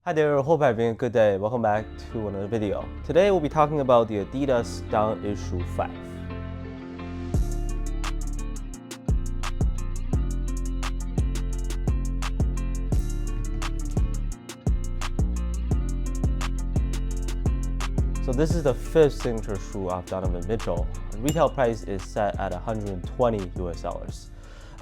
Hi there, hope you're having a good day. Welcome back to another video. Today we'll be talking about the Adidas DON Issue 5. So this is the fifth signature shoe of Donovan Mitchell. The retail price is set at $120 US.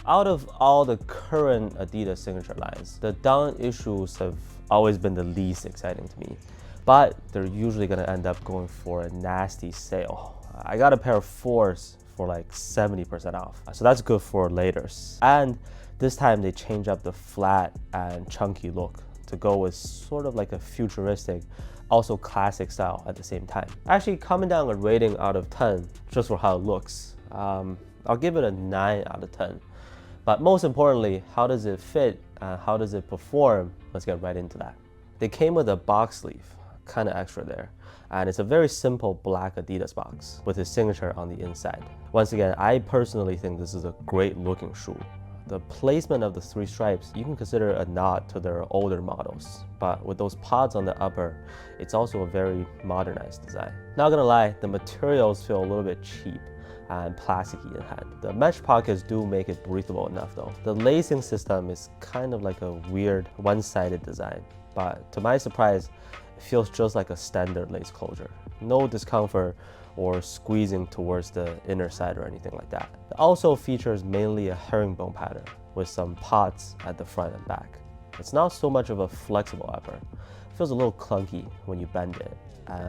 Out of all the current Adidas signature lines, the DON issues have always been the least exciting to me, but they're usually gonna end up going for a nasty sale. I got a pair of 4s for like 70% off, so that's good for laters. And this time they changed up the flat and chunky look to go with sort of like a futuristic, also classic style at the same time. Actually, coming down a rating out of 10 just for how it looks, I'll give it a 9 out of 10. But most importantly, how does it fit and how does it perform? Let's get right into that. They came with a box sleeve, kind of extra there. And it's a very simple black Adidas box with his signature on the inside. Once again, I personally think this is a great looking shoe. The placement of the 3 stripes, you can consider a nod to their older models. But with those pods on the upper, it's also a very modernized design. Not gonna lie, the materials feel a little bit cheap and plasticky in hand. The mesh pockets do make it breathable enough though. The lacing system is kind of like a weird one-sided design, but to my surprise, it feels just like a standard lace closure. No discomfort or squeezing towards the inner side or anything like that. It also features mainly a herringbone pattern with some pods at the front and back. It's not so much of a flexible upper. It feels a little clunky when you bend it.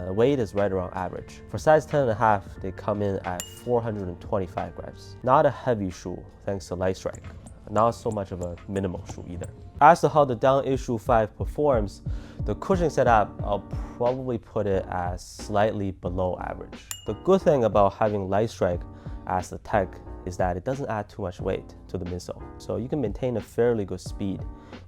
Weight is right around average. For size 10.5, they come in at 425 grams. Not a heavy shoe, thanks to Light Strike. Not so much of a minimal shoe either. As to how the DON Issue 5 performs, the cushioning setup, I'll probably put it as slightly below average. The good thing about having Light Strike as the tech is that it doesn't add too much weight to the midsole. So you can maintain a fairly good speed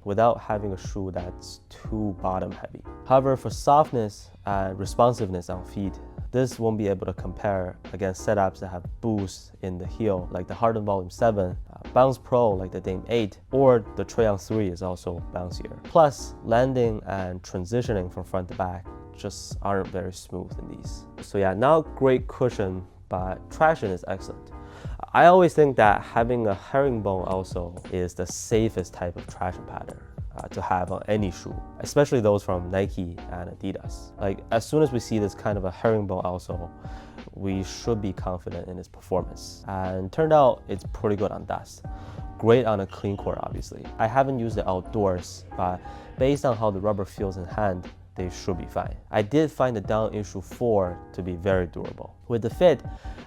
without having a shoe that's too bottom heavy. However, for softness and responsiveness on feet, this won't be able to compare against setups that have boosts in the heel like the Harden Volume 7, Bounce Pro like the Dame 8, or the Trae Young 3 is also bouncier. Plus, landing and transitioning from front to back just aren't very smooth in these. So yeah, not great cushion, but traction is excellent. I always think that having a herringbone outsole is the safest type of traction pattern to have on any shoe, especially those from Nike and Adidas. Like, as soon as we see this kind of a herringbone outsole, we should be confident in its performance. And turned out it's pretty good on dust. Great on a clean court, obviously. I haven't used it outdoors, but based on how the rubber feels in hand, they should be fine. I did find the DON Issue 4 to be very durable. With the fit,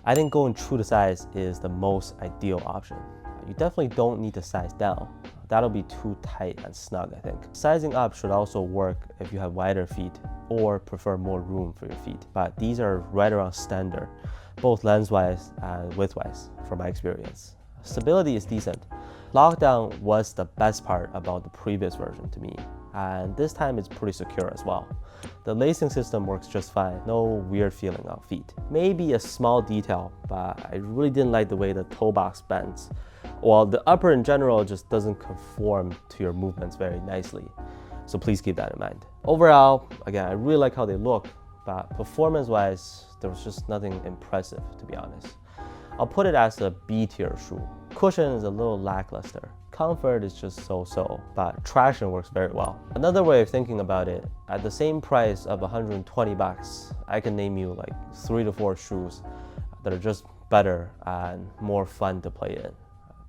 I think going true to size is the most ideal option. You definitely don't need to size down. That'll be too tight and snug, I think. Sizing up should also work if you have wider feet or prefer more room for your feet. But these are right around standard, both lengthwise and widthwise, from my experience. Stability is decent. Lockdown was the best part about the previous version to me, and this time it's pretty secure as well. The lacing system works just fine, no weird feeling on feet. Maybe a small detail, but I really didn't like the way the toe box bends. Well, the upper in general just doesn't conform to your movements very nicely, so please keep that in mind. Overall, again, I really like how they look, but performance-wise, there was just nothing impressive, to be honest. I'll put it as a B-tier shoe. Cushion is a little lackluster. Comfort is just so-so, but traction works very well. Another way of thinking about it, at the same price of 120 bucks, I can name you like 3 to 4 shoes that are just better and more fun to play in.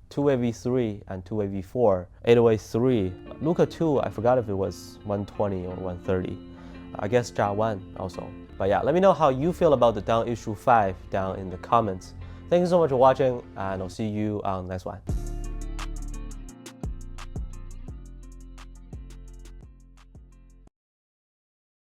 2-way V3 and 2-way V4, 808 3, Luka 2, I forgot if it was 120 or 130. I guess D.O.N also. But yeah, let me know how you feel about the DON Issue 5 down in the comments. Thank you so much for watching, and I'll see you on the next one.